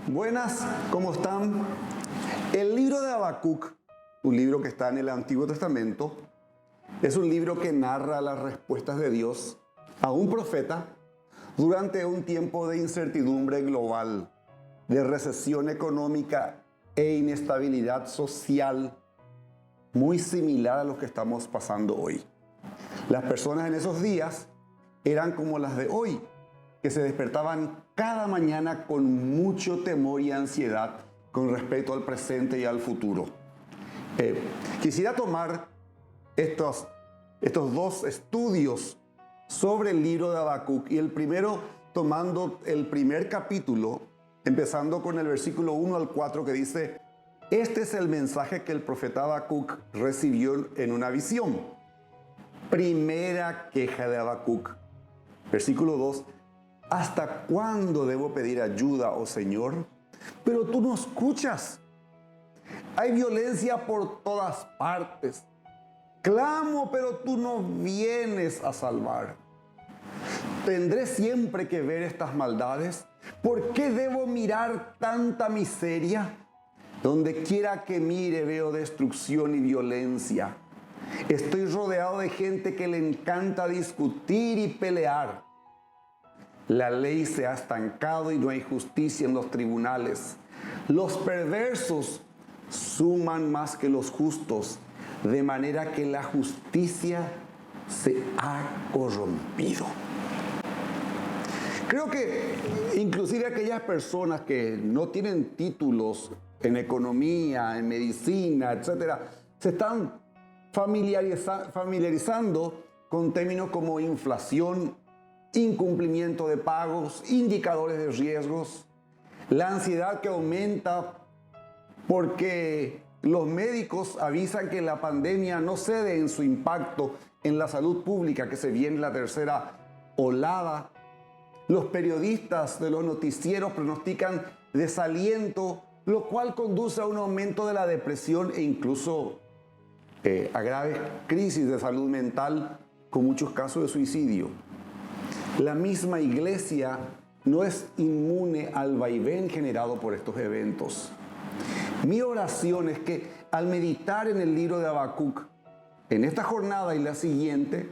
Buenas, ¿cómo están? El libro de Habacuc, un libro que está en el Antiguo Testamento, es un libro que narra las respuestas de Dios a un profeta durante un tiempo de incertidumbre global, de recesión económica e inestabilidad social muy similar a los que estamos pasando hoy. Las personas en esos días eran como las de hoy, que se despertaban cada mañana con mucho temor y ansiedad con respecto al presente y al futuro. Quisiera tomar estos dos estudios sobre el libro de Habacuc, y el primero tomando el primer capítulo, empezando con el versículo 1 al 4, que dice: este es el mensaje que el profeta Habacuc recibió en una visión. Primera queja de Habacuc. Versículo 2: ¿hasta cuándo debo pedir ayuda, oh Señor? Pero tú no escuchas. Hay violencia por todas partes. Clamo, pero tú no vienes a salvar. ¿Tendré siempre que ver estas maldades? ¿Por qué debo mirar tanta miseria? Donde quiera que mire veo destrucción y violencia. Estoy rodeado de gente que le encanta discutir y pelear. La ley se ha estancado y no hay justicia en los tribunales. Los perversos suman más que los justos, de manera que la justicia se ha corrompido. Creo que inclusive aquellas personas que no tienen títulos en economía, en medicina, etc., se están familiarizando con términos como inflación, incumplimiento de pagos, indicadores de riesgos, la ansiedad que aumenta porque los médicos avisan que la pandemia no cede en su impacto en la salud pública, que se viene la tercera olada. Los periodistas de los noticieros pronostican desaliento, lo cual conduce a un aumento de la depresión e incluso a graves crisis de salud mental, con muchos casos de suicidio. La misma iglesia no es inmune al vaivén generado por estos eventos. Mi oración es que al meditar en el libro de Habacuc, en esta jornada y la siguiente,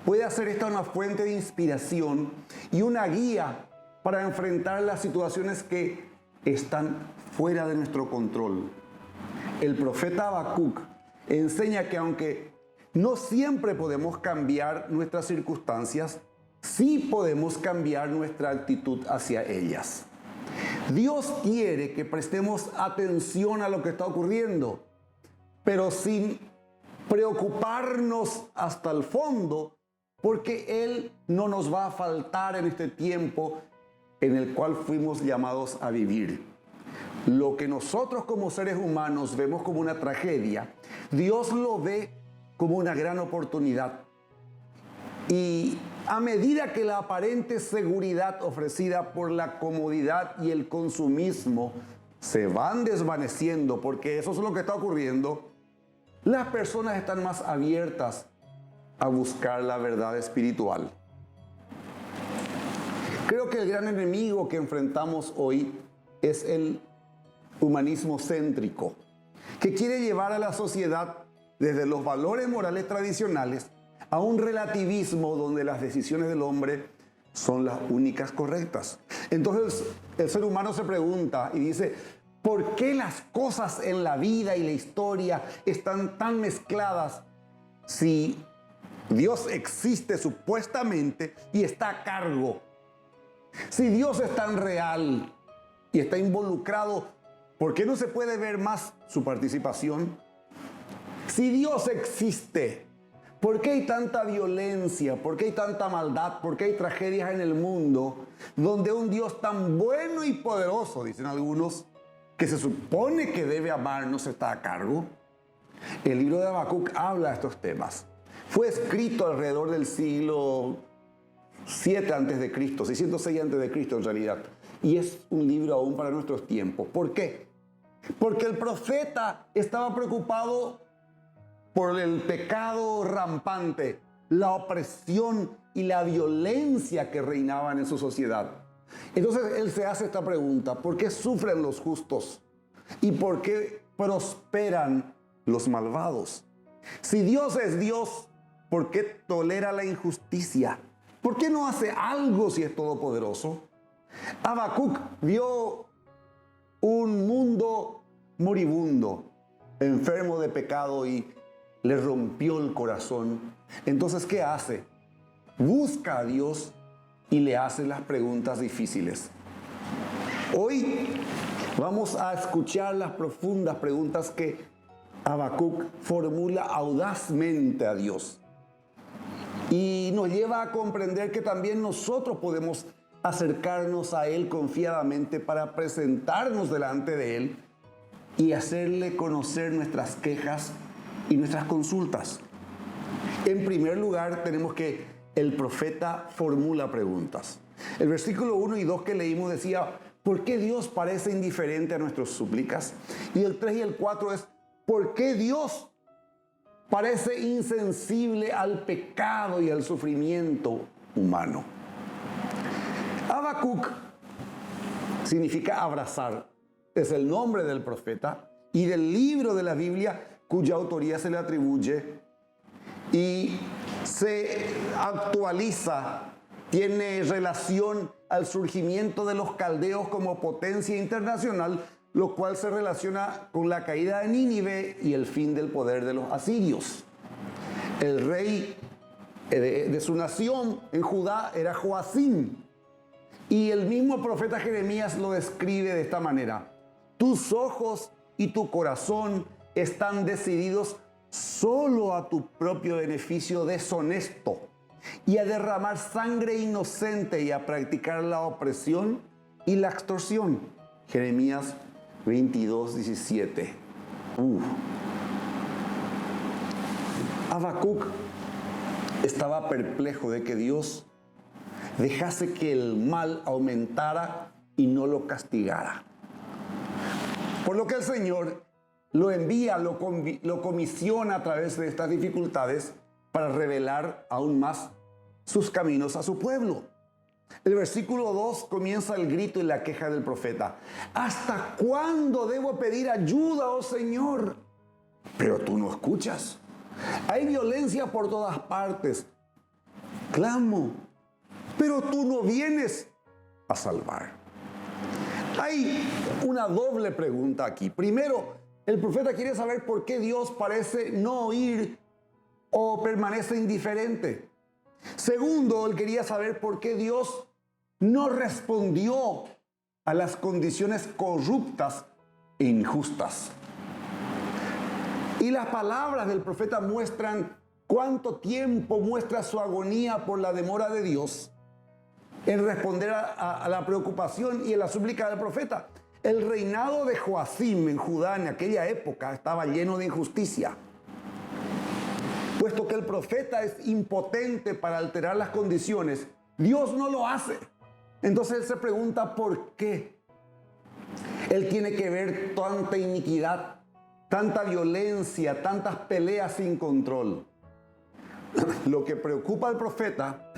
pueda ser esta una fuente de inspiración y una guía para enfrentar las situaciones que están fuera de nuestro control. El profeta Habacuc enseña que aunque no siempre podemos cambiar nuestras circunstancias, sí podemos cambiar nuestra actitud hacia ellas. Dios quiere que prestemos atención a lo que está ocurriendo, pero sin preocuparnos hasta el fondo, porque Él no nos va a faltar en este tiempo en el cual fuimos llamados a vivir. Lo que nosotros como seres humanos vemos como una tragedia, Dios lo ve como una gran oportunidad. Y a medida que la aparente seguridad ofrecida por la comodidad y el consumismo se van desvaneciendo, porque eso es lo que está ocurriendo, las personas están más abiertas a buscar la verdad espiritual. Creo que el gran enemigo que enfrentamos hoy es el humanismo céntrico, que quiere llevar a la sociedad desde los valores morales tradicionales a un relativismo donde las decisiones del hombre son las únicas correctas. Entonces el ser humano se pregunta y dice: ¿por qué las cosas en la vida y la historia están tan mezcladas si Dios existe supuestamente y está a cargo? Si Dios es tan real y está involucrado, ¿por qué no se puede ver más su participación? Si Dios existe, ¿por qué hay tanta violencia? ¿Por qué hay tanta maldad? ¿Por qué hay tragedias en el mundo donde un Dios tan bueno y poderoso, dicen algunos, que se supone que debe amarnos, está a cargo? El libro de Habacuc habla de estos temas. Fue escrito alrededor del siglo 7 a.C., 606 a.C. en realidad. Y es un libro aún para nuestros tiempos. ¿Por qué? Porque el profeta estaba preocupado por el pecado rampante, la opresión y la violencia que reinaban en su sociedad. Entonces él se hace esta pregunta: ¿por qué sufren los justos? ¿Y por qué prosperan los malvados? Si Dios es Dios, ¿por qué tolera la injusticia? ¿Por qué no hace algo si es todopoderoso? Habacuc vio un mundo moribundo, enfermo de pecado, y le rompió el corazón. Entonces, ¿qué hace? Busca a Dios y le hace las preguntas difíciles. Hoy vamos a escuchar las profundas preguntas que Habacuc formula audazmente a Dios. Y nos lleva a comprender que también nosotros podemos acercarnos a Él confiadamente para presentarnos delante de Él y hacerle conocer nuestras quejas y nuestras consultas. En primer lugar, tenemos que el profeta formula preguntas. El versículo 1 y 2 que leímos decía: ¿por qué Dios parece indiferente a nuestras súplicas? Y el 3 y el 4 es: ¿por qué Dios parece insensible al pecado y al sufrimiento humano? Habacuc significa abrazar. Es el nombre del profeta y del libro de la Biblia cuya autoría se le atribuye, y se actualiza, tiene relación al surgimiento de los caldeos como potencia internacional, lo cual se relaciona con la caída de Nínive y el fin del poder de los asirios. El rey de su nación en Judá era Joacim, y el mismo profeta Jeremías lo describe de esta manera: tus ojos y tu corazón están decididos solo a tu propio beneficio deshonesto, y a derramar sangre inocente, y a practicar la opresión y la extorsión. Jeremías 22:17. Habacuc estaba perplejo de que Dios dejase que el mal aumentara y no lo castigara. Por lo que el Señor lo envía, lo comisiona a través de estas dificultades para revelar aún más sus caminos a su pueblo. El versículo 2 comienza el grito y la queja del profeta: ¿hasta cuándo debo pedir ayuda, oh Señor? Pero tú no escuchas. Hay violencia por todas partes. Clamo, pero tú no vienes a salvar. Hay una doble pregunta aquí. Primero, el profeta quiere saber por qué Dios parece no oír o permanece indiferente. Segundo, él quería saber por qué Dios no respondió a las condiciones corruptas e injustas. Y las palabras del profeta muestran cuánto tiempo muestra su agonía por la demora de Dios en responder a la preocupación y a la súplica del profeta. El reinado de Joacim en Judá en aquella época estaba lleno de injusticia. Puesto que el profeta es impotente para alterar las condiciones, Dios no lo hace. Entonces él se pregunta por qué. Él tiene que ver tanta iniquidad, tanta violencia, tantas peleas sin control. Lo que preocupa al profeta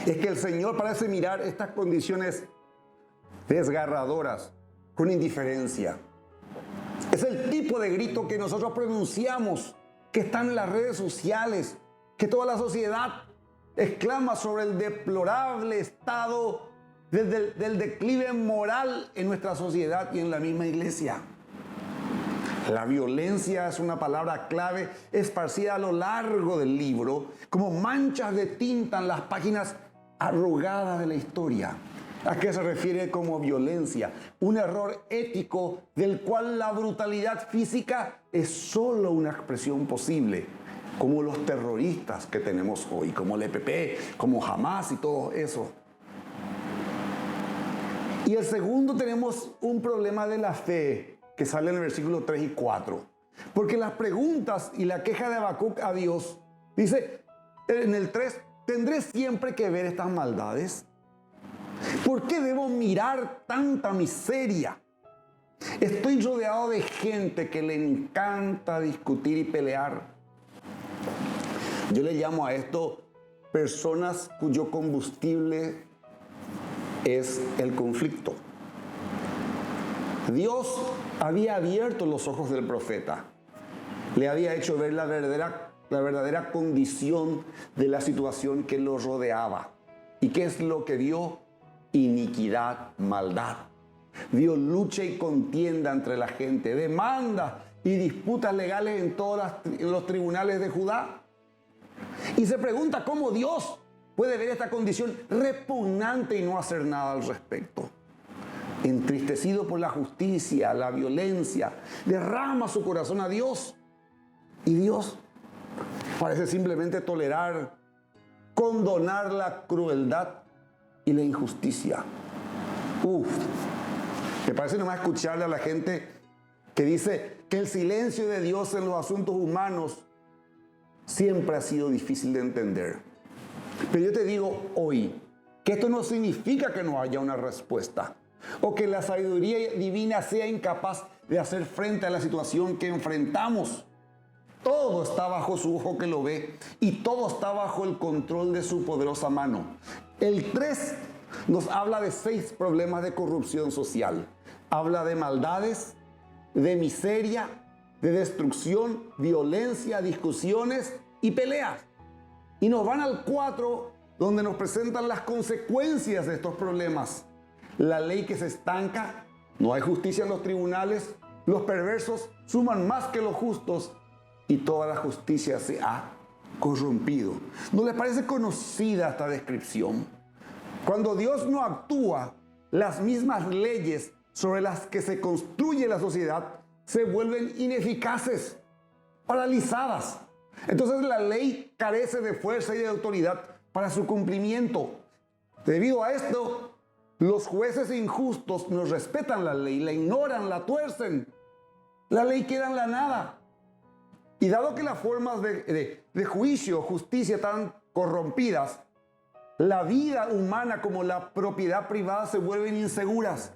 es que el Señor parece mirar estas condiciones desgarradoras con indiferencia. Es el tipo de grito que nosotros pronunciamos, que están en las redes sociales, que toda la sociedad exclama sobre el deplorable estado del declive moral en nuestra sociedad y en la misma iglesia. La violencia es una palabra clave esparcida a lo largo del libro, como manchas de tinta en las páginas arrugadas de la historia. ¿A qué se refiere como violencia? Un error ético del cual la brutalidad física es solo una expresión posible, como los terroristas que tenemos hoy, como el EPP, como Hamas y todo eso. Y el segundo, tenemos un problema de la fe que sale en el versículo 3 y 4. Porque las preguntas y la queja de Habacuc a Dios, dice en el 3, ¿tendré siempre que ver estas maldades? ¿Por qué debo mirar tanta miseria? Estoy rodeado de gente que le encanta discutir y pelear. Yo le llamo a esto personas cuyo combustible es el conflicto. Dios había abierto los ojos del profeta. Le había hecho ver la verdadera condición de la situación que lo rodeaba. ¿Y qué es lo que vio? Iniquidad, maldad. Vio lucha y contienda entre la gente, demanda y disputas legales en todos los tribunales de Judá. Y se pregunta cómo Dios puede ver esta condición repugnante y no hacer nada al respecto. Entristecido por la justicia, la violencia, derrama su corazón a Dios. Y Dios parece simplemente tolerar, condonar la crueldad y la injusticia. Me parece nomás escucharle a la gente que dice que el silencio de Dios en los asuntos humanos siempre ha sido difícil de entender. Pero yo te digo hoy que esto no significa que no haya una respuesta o que la sabiduría divina sea incapaz de hacer frente a la situación que enfrentamos. Todo está bajo su ojo que lo ve y todo está bajo el control de su poderosa mano. El 3 nos habla de 6 problemas de corrupción social. Habla de maldades, de miseria, de destrucción, violencia, discusiones y peleas. Y nos van al 4, donde nos presentan las consecuencias de estos problemas. La ley que se estanca, no hay justicia en los tribunales, los perversos suman más que los justos y toda la justicia se ha corrompido. ¿No les parece conocida esta descripción? Cuando Dios no actúa, las mismas leyes sobre las que se construye la sociedad se vuelven ineficaces, paralizadas. Entonces la ley carece de fuerza y de autoridad para su cumplimiento. Debido a esto, los jueces injustos no respetan la ley, la ignoran, la tuercen. La ley queda en la nada. Y dado que las formas de juicio, justicia están corrompidas, la vida humana como la propiedad privada se vuelven inseguras.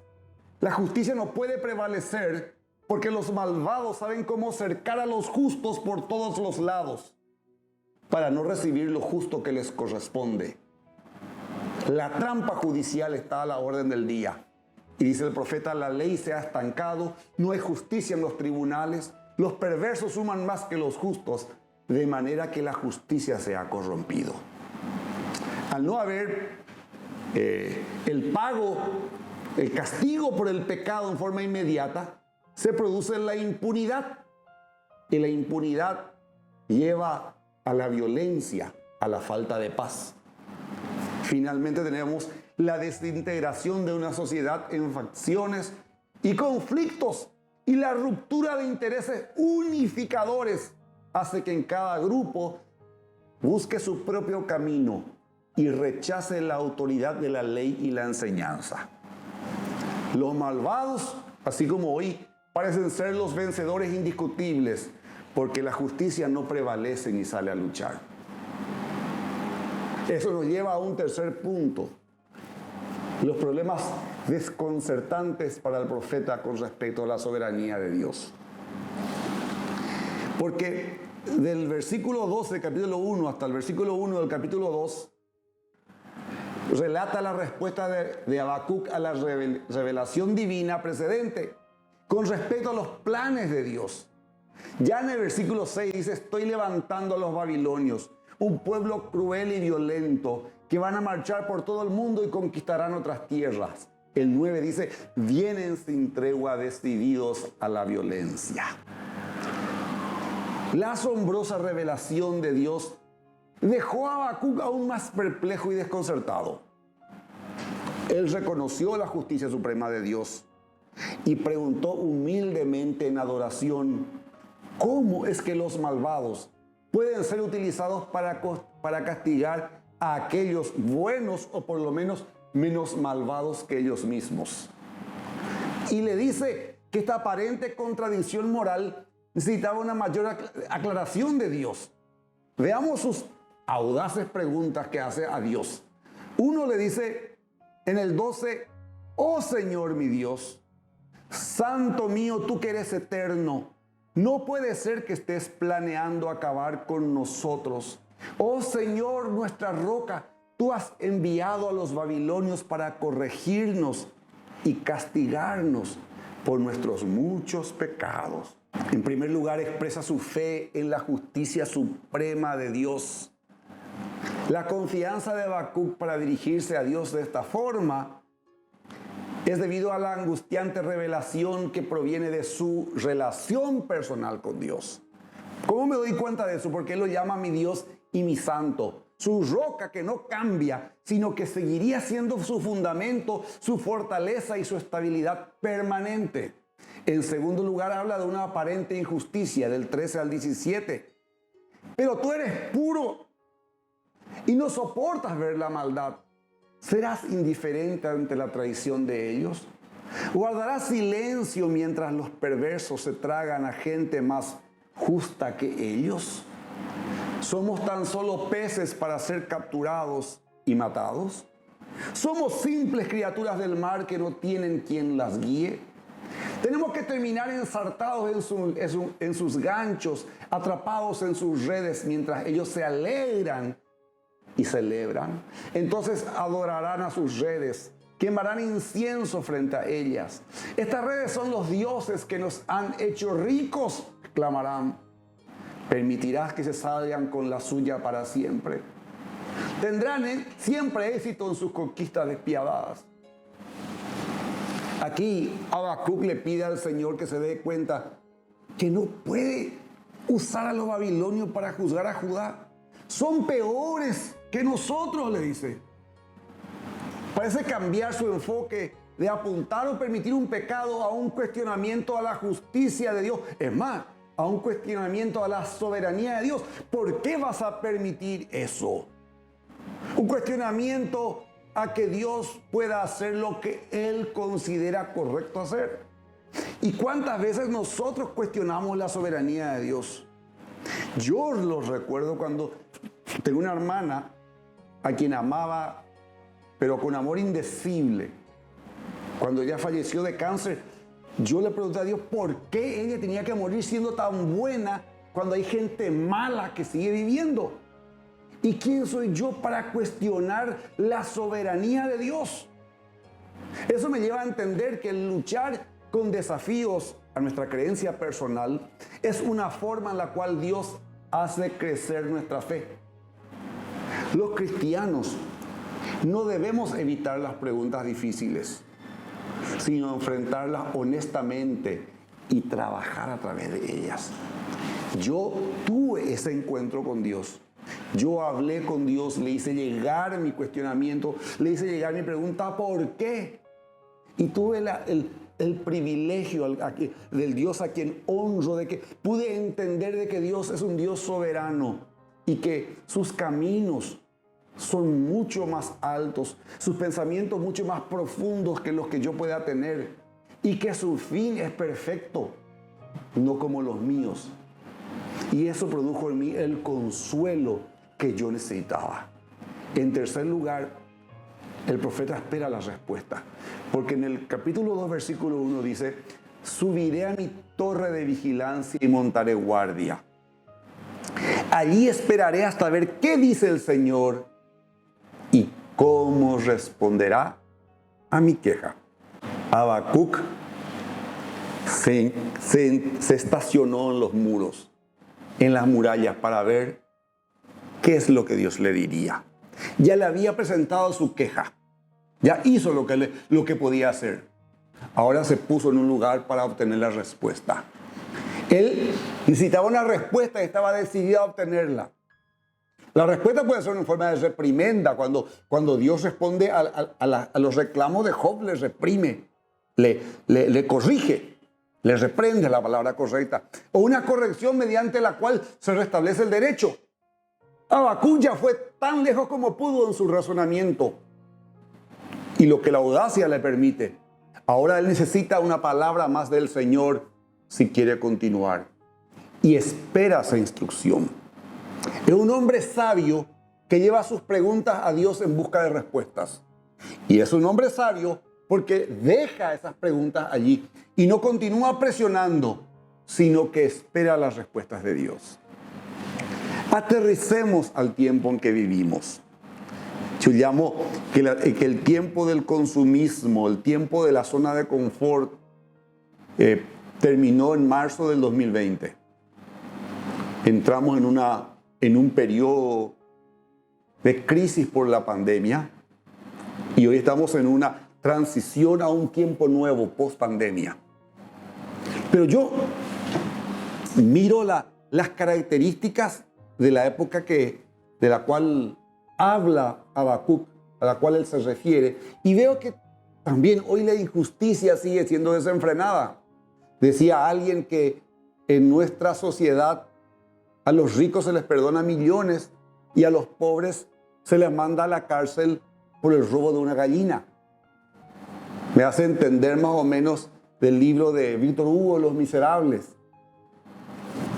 La justicia no puede prevalecer porque los malvados saben cómo cercar a los justos por todos los lados para no recibir lo justo que les corresponde. La trampa judicial está a la orden del día. Y dice el profeta, la ley se ha estancado, no hay justicia en los tribunales, los perversos suman más que los justos, de manera que la justicia se ha corrompido. Al no haber el pago, el castigo por el pecado en forma inmediata, se produce la impunidad. Y la impunidad lleva a la violencia, a la falta de paz. Finalmente tenemos la desintegración de una sociedad en facciones y conflictos, y la ruptura de intereses unificadores hace que en cada grupo busque su propio camino y rechace la autoridad de la ley y la enseñanza. Los malvados, así como hoy, parecen ser los vencedores indiscutibles porque la justicia no prevalece ni sale a luchar. Eso nos lleva a un tercer punto. Los problemas desconcertantes para el profeta con respecto a la soberanía de Dios. Porque del versículo 12 del capítulo 1 hasta el versículo 1 del capítulo 2, relata la respuesta de Habacuc a la revelación divina precedente con respecto a los planes de Dios. Ya en el versículo 6 dice, estoy levantando a los babilonios, un pueblo cruel y violento, que van a marchar por todo el mundo y conquistarán otras tierras. El 9 dice, vienen sin tregua decididos a la violencia. La asombrosa revelación de Dios dejó a Habacuc aún más perplejo y desconcertado. Él reconoció la justicia suprema de Dios y preguntó humildemente en adoración, ¿cómo es que los malvados pueden ser utilizados para castigar a aquellos buenos o por lo menos menos malvados que ellos mismos? Y le dice que esta aparente contradicción moral necesitaba una mayor aclaración de Dios. Veamos sus audaces preguntas que hace a Dios. Uno le dice en el 12, oh Señor mi Dios, Santo mío, tú que eres eterno, no puede ser que estés planeando acabar con nosotros. Oh Señor, nuestra roca, tú has enviado a los babilonios para corregirnos y castigarnos por nuestros muchos pecados. En primer lugar, expresa su fe en la justicia suprema de Dios. La confianza de Habacuc para dirigirse a Dios de esta forma es debido a la angustiante revelación que proviene de su relación personal con Dios. ¿Cómo me doy cuenta de eso? Porque Él lo llama mi Dios y mi santo, su roca que no cambia, sino que seguiría siendo su fundamento, su fortaleza y su estabilidad permanente. En segundo lugar, habla de una aparente injusticia, del 13 al 17. Pero tú eres puro y no soportas ver la maldad. ¿Serás indiferente ante la traición de ellos? ¿Guardarás silencio mientras los perversos se tragan a gente más justa que ellos? ¿Somos tan solo peces para ser capturados y matados? ¿Somos simples criaturas del mar que no tienen quien las guíe? Tenemos que terminar ensartados en sus ganchos, atrapados en sus redes, mientras ellos se alegran y celebran. Entonces adorarán a sus redes, quemarán incienso frente a ellas. Estas redes son los dioses que nos han hecho ricos, clamarán. Permitirás que se salgan con la suya para siempre. Tendrán siempre éxito en sus conquistas despiadadas. Aquí Habacuc le pide al Señor que se dé cuenta que no puede usar a los babilonios para juzgar a Judá. Son peores que nosotros, le dice. Parece cambiar su enfoque de apuntar o permitir un pecado a un cuestionamiento a la justicia de Dios. Es más, a un cuestionamiento a la soberanía de Dios. ¿Por qué vas a permitir eso? Un cuestionamiento a que Dios pueda hacer lo que Él considera correcto hacer. ¿Y cuántas veces nosotros cuestionamos la soberanía de Dios? Yo lo recuerdo cuando tengo una hermana a quien amaba, pero con amor indecible. Cuando ella falleció de cáncer, yo le pregunté a Dios por qué ella tenía que morir siendo tan buena cuando hay gente mala que sigue viviendo. ¿Y quién soy yo para cuestionar la soberanía de Dios? Eso me lleva a entender que el luchar con desafíos a nuestra creencia personal es una forma en la cual Dios hace crecer nuestra fe. Los cristianos no debemos evitar las preguntas difíciles, sino enfrentarlas honestamente y trabajar a través de ellas. Yo tuve ese encuentro con Dios. Yo hablé con Dios, le hice llegar mi cuestionamiento, le hice llegar mi pregunta ¿por qué? Y tuve el privilegio del Dios a quien honro, de que pude entender de que Dios es un Dios soberano y que sus caminos son mucho más altos, sus pensamientos mucho más profundos que los que yo pueda tener, y que su fin es perfecto, no como los míos. Y eso produjo en mí el consuelo que yo necesitaba. En tercer lugar, el profeta espera la respuesta, porque en el capítulo 2, versículo 1 dice: subiré a mi torre de vigilancia y montaré guardia. Allí esperaré hasta ver qué dice el Señor y cómo responderá a mi queja. Habacuc se estacionó en los muros, en las murallas, para ver qué es lo que Dios le diría. Ya le había presentado su queja, ya hizo lo que podía hacer. Ahora se puso en un lugar para obtener la respuesta. Él necesitaba una respuesta y estaba decidido a obtenerla. La respuesta puede ser en forma de reprimenda. Cuando Dios responde a los reclamos de Job, le reprime, le corrige, le reprende, la palabra correcta. O una corrección mediante la cual se restablece el derecho. Habacuc ya fue tan lejos como pudo en su razonamiento y lo que la audacia le permite. Ahora él necesita una palabra más del Señor si quiere continuar, y espera esa instrucción. Es un hombre sabio que lleva sus preguntas a Dios en busca de respuestas. Y es un hombre sabio porque deja esas preguntas allí y no continúa presionando, sino que espera las respuestas de Dios. Aterricemos al tiempo en que vivimos. Yo llamo que el tiempo del consumismo, el tiempo de la zona de confort, terminó en marzo del 2020. Entramos en un periodo de crisis por la pandemia y hoy estamos en una transición a un tiempo nuevo post pandemia. Pero yo miro las características de la época de la cual habla Habacuc, a la cual él se refiere, y veo que también hoy la injusticia sigue siendo desenfrenada. Decía alguien que en nuestra sociedad a los ricos se les perdona millones y a los pobres se les manda a la cárcel por el robo de una gallina. Me hace entender más o menos del libro de Víctor Hugo, Los Miserables.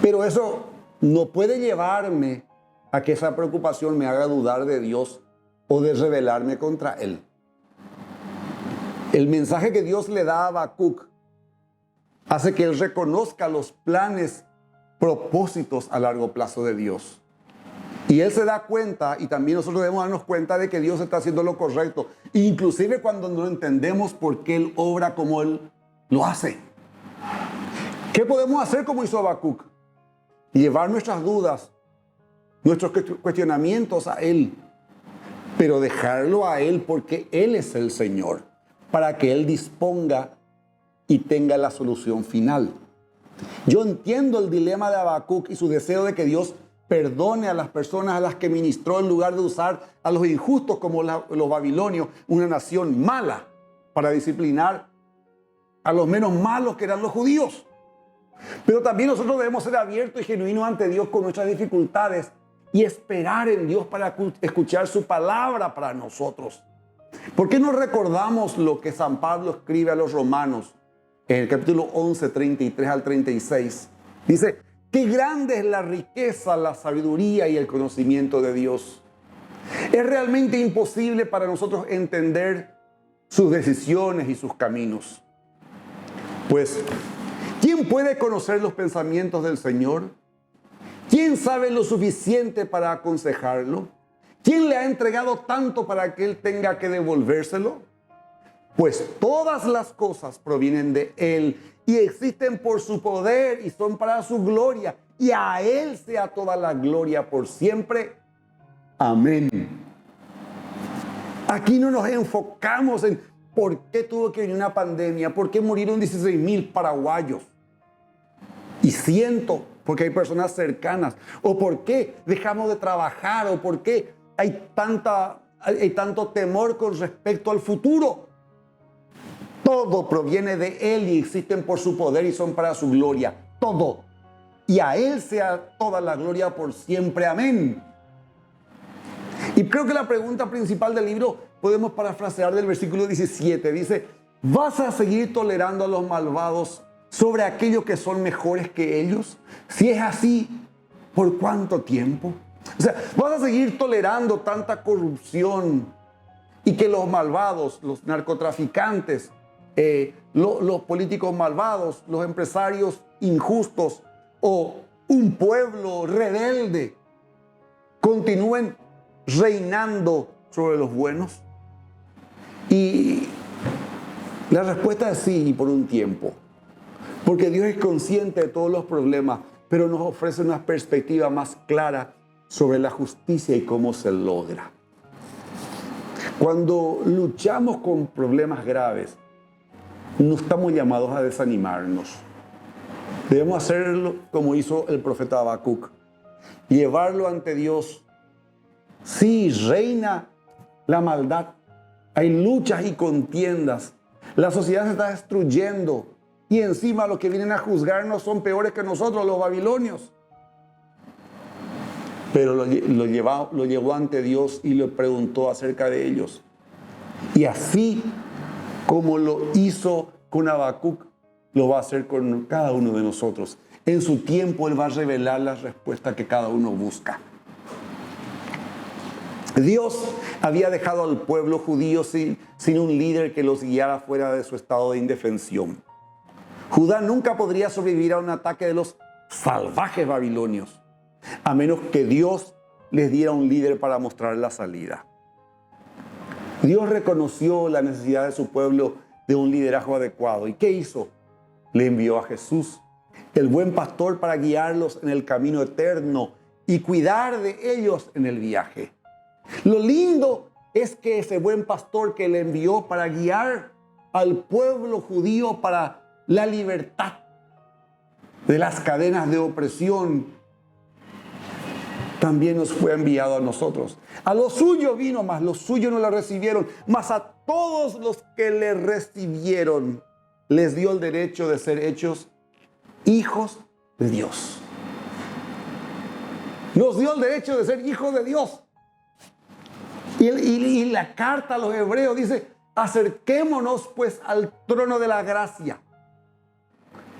Pero eso no puede llevarme a que esa preocupación me haga dudar de Dios o de rebelarme contra Él. El mensaje que Dios le da a Habacuc hace que él reconozca los planes, propósitos a largo plazo de Dios. Y él se da cuenta, y también nosotros debemos darnos cuenta de que Dios está haciendo lo correcto, inclusive cuando no entendemos por qué Él obra como Él lo hace. ¿Qué podemos hacer como hizo Habacuc? Llevar nuestras dudas, nuestros cuestionamientos a Él, pero dejarlo a Él porque Él es el Señor, para que Él disponga y tenga la solución final. Yo entiendo el dilema de Habacuc y su deseo de que Dios perdone a las personas a las que ministró en lugar de usar a los injustos como los babilonios, una nación mala, para disciplinar a los menos malos que eran los judíos. Pero también nosotros debemos ser abiertos y genuinos ante Dios con nuestras dificultades y esperar en Dios para escuchar su palabra para nosotros. ¿Por qué no recordamos lo que San Pablo escribe a los romanos en el capítulo 11, 33 al 36? Dice: qué grande es la riqueza, la sabiduría y el conocimiento de Dios. Es realmente imposible para nosotros entender sus decisiones y sus caminos. Pues, ¿quién puede conocer los pensamientos del Señor? ¿Quién sabe lo suficiente para aconsejarlo? ¿Quién le ha entregado tanto para que Él tenga que devolvérselo? Pues todas las cosas provienen de Él y existen por su poder y son para su gloria. Y a Él sea toda la gloria por siempre. Amén. Aquí no nos enfocamos en por qué tuvo que venir una pandemia, por qué murieron 16,000 paraguayos. Y siento, porque hay personas cercanas, o por qué dejamos de trabajar, o por qué hay tanto temor con respecto al futuro. Todo proviene de Él y existen por su poder y son para su gloria. Todo. Y a Él sea toda la gloria por siempre. Amén. Y creo que la pregunta principal del libro podemos parafrasear del versículo 17. Dice: ¿vas a seguir tolerando a los malvados sobre aquellos que son mejores que ellos? Si es así, ¿por cuánto tiempo? O sea, ¿vas a seguir tolerando tanta corrupción y que los malvados, los narcotraficantes, los políticos malvados, los empresarios injustos o un pueblo rebelde continúen reinando sobre los buenos? Y la respuesta es sí, por un tiempo. Porque Dios es consciente de todos los problemas, pero nos ofrece una perspectiva más clara sobre la justicia y cómo se logra. Cuando luchamos con problemas graves, no estamos llamados a desanimarnos. Debemos hacerlo como hizo el profeta Habacuc, llevarlo ante Dios. Sí, reina la maldad, hay luchas y contiendas, la sociedad se está destruyendo y encima los que vienen a juzgarnos son peores que nosotros, los babilonios. Pero lo llevó ante Dios y le preguntó acerca de ellos. Y así como lo hizo con Habacuc, lo va a hacer con cada uno de nosotros. En su tiempo Él va a revelar la respuesta que cada uno busca. Dios había dejado al pueblo judío sin un líder que los guiara fuera de su estado de indefensión. Judá nunca podría sobrevivir a un ataque de los salvajes babilonios, a menos que Dios les diera un líder para mostrar la salida. Dios reconoció la necesidad de su pueblo de un liderazgo adecuado. ¿Y qué hizo? Le envió a Jesús, el buen pastor, para guiarlos en el camino eterno y cuidar de ellos en el viaje. Lo lindo es que ese buen pastor que le envió para guiar al pueblo judío para la libertad de las cadenas de opresión, también nos fue enviado a nosotros. A los suyos vino, mas los suyos no le recibieron. Mas a todos los que le recibieron, les dio el derecho de ser hechos hijos de Dios. Nos dio el derecho de ser hijos de Dios. Y la carta a los hebreos dice, acerquémonos pues al trono de la gracia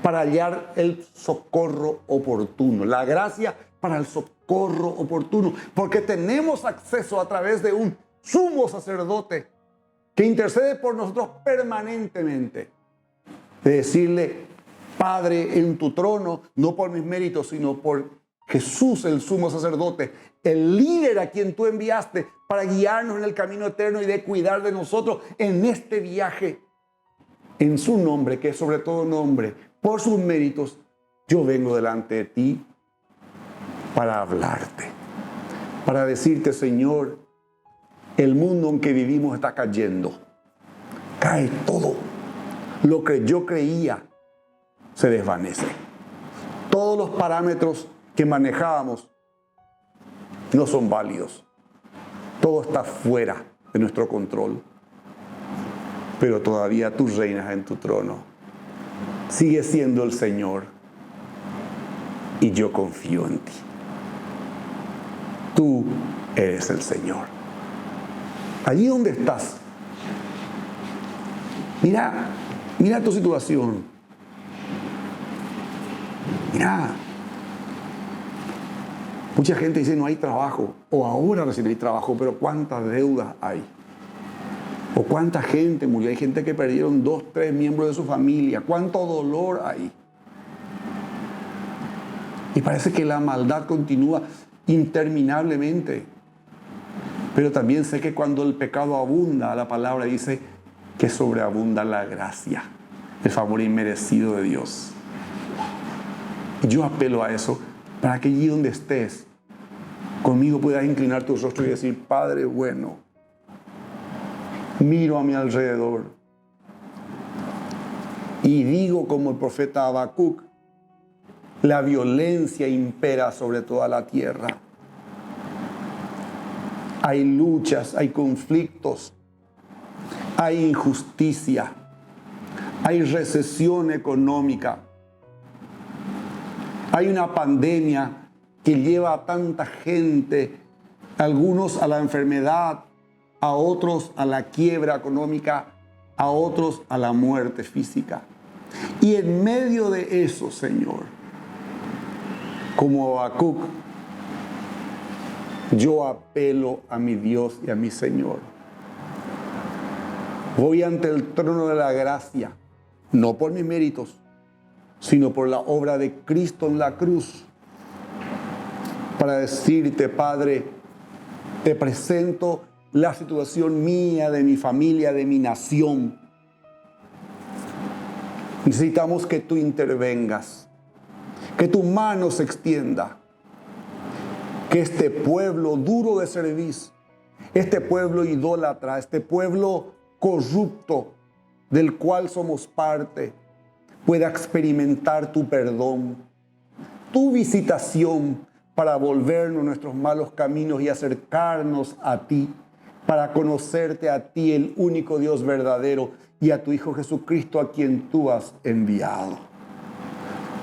para hallar el socorro oportuno. La gracia para el socorro oportuno. Porque tenemos acceso a través de un sumo sacerdote que intercede por nosotros permanentemente. De decirle, Padre, en tu trono, no por mis méritos, sino por Jesús, el sumo sacerdote, el líder a quien tú enviaste para guiarnos en el camino eterno y de cuidar de nosotros en este viaje. En su nombre, que es sobre todo nombre, por sus méritos, yo vengo delante de ti para hablarte, para decirte, Señor, el mundo en que vivimos está cayendo. Cae todo. Lo que yo creía se desvanece. Todos los parámetros que manejábamos no son válidos. Todo está fuera de nuestro control. Pero todavía tú reinas en tu trono. Sigue siendo el Señor. Y yo confío en ti. Tú eres el Señor. Allí donde estás, mira tu situación. Mira. Mucha gente dice no hay trabajo, o ahora recién hay trabajo, pero ¿cuántas deudas hay? ¿O cuánta gente murió? Hay gente que perdieron 2, 3 miembros de su familia. ¿Cuánto dolor hay? Y parece que la maldad continúa interminablemente. Pero también sé que cuando el pecado abunda, la palabra dice que sobreabunda la gracia, el favor inmerecido de Dios. Y yo apelo a eso para que allí donde estés, conmigo puedas inclinar tu rostro y decir, Padre bueno, miro a mi alrededor y digo como el profeta Habacuc, la violencia impera sobre toda la tierra. Hay luchas, hay conflictos, hay injusticia, hay recesión económica, hay una pandemia que lleva a tanta gente, algunos a la enfermedad, a otros a la quiebra económica, a otros a la muerte física. Y en medio de eso, Señor, como Habacuc, yo apelo a mi Dios y a mi Señor. Voy ante el trono de la gracia, no por mis méritos, sino por la obra de Cristo en la cruz, para decirte, Padre, te presento la situación mía, de mi familia, de mi nación. Necesitamos que tú intervengas, que tu mano se extienda, que este pueblo duro de cerviz, este pueblo idólatra, este pueblo corrupto del cual somos parte, pueda experimentar tu perdón, tu visitación para volvernos nuestros malos caminos y acercarnos a ti, para conocerte a ti, el único Dios verdadero, y a tu Hijo Jesucristo, a quien tú has enviado.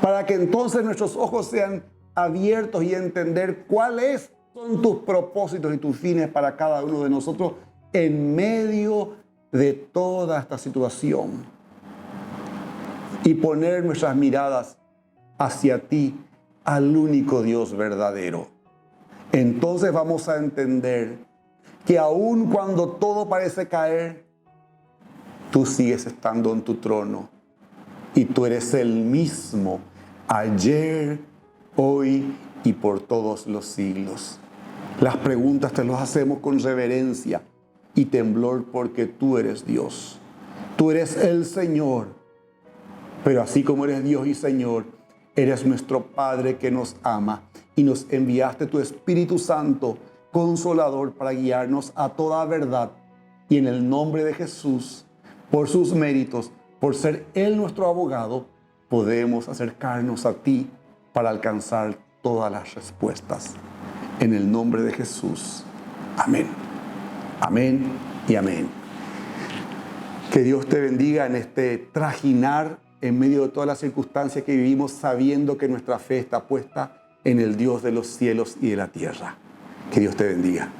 Para que entonces nuestros ojos sean abiertos y entender cuáles son tus propósitos y tus fines para cada uno de nosotros en medio de toda esta situación. Y poner nuestras miradas hacia ti, al único Dios verdadero. Entonces vamos a entender que aun cuando todo parece caer, tú sigues estando en tu trono y tú eres el mismo ayer, hoy y por todos los siglos. Las preguntas te las hacemos con reverencia, y temblor porque tú eres Dios. Tú eres el Señor. Pero así como eres Dios y Señor, eres nuestro Padre que nos ama y nos enviaste tu Espíritu Santo, Consolador, para guiarnos a toda verdad. Y en el nombre de Jesús, por sus méritos, por ser Él nuestro abogado, podemos acercarnos a ti para alcanzar todas las respuestas. En el nombre de Jesús. Amén. Amén y amén. Que Dios te bendiga en este trajinar en medio de todas las circunstancias que vivimos, sabiendo que nuestra fe está puesta en el Dios de los cielos y de la tierra. Que Dios te bendiga.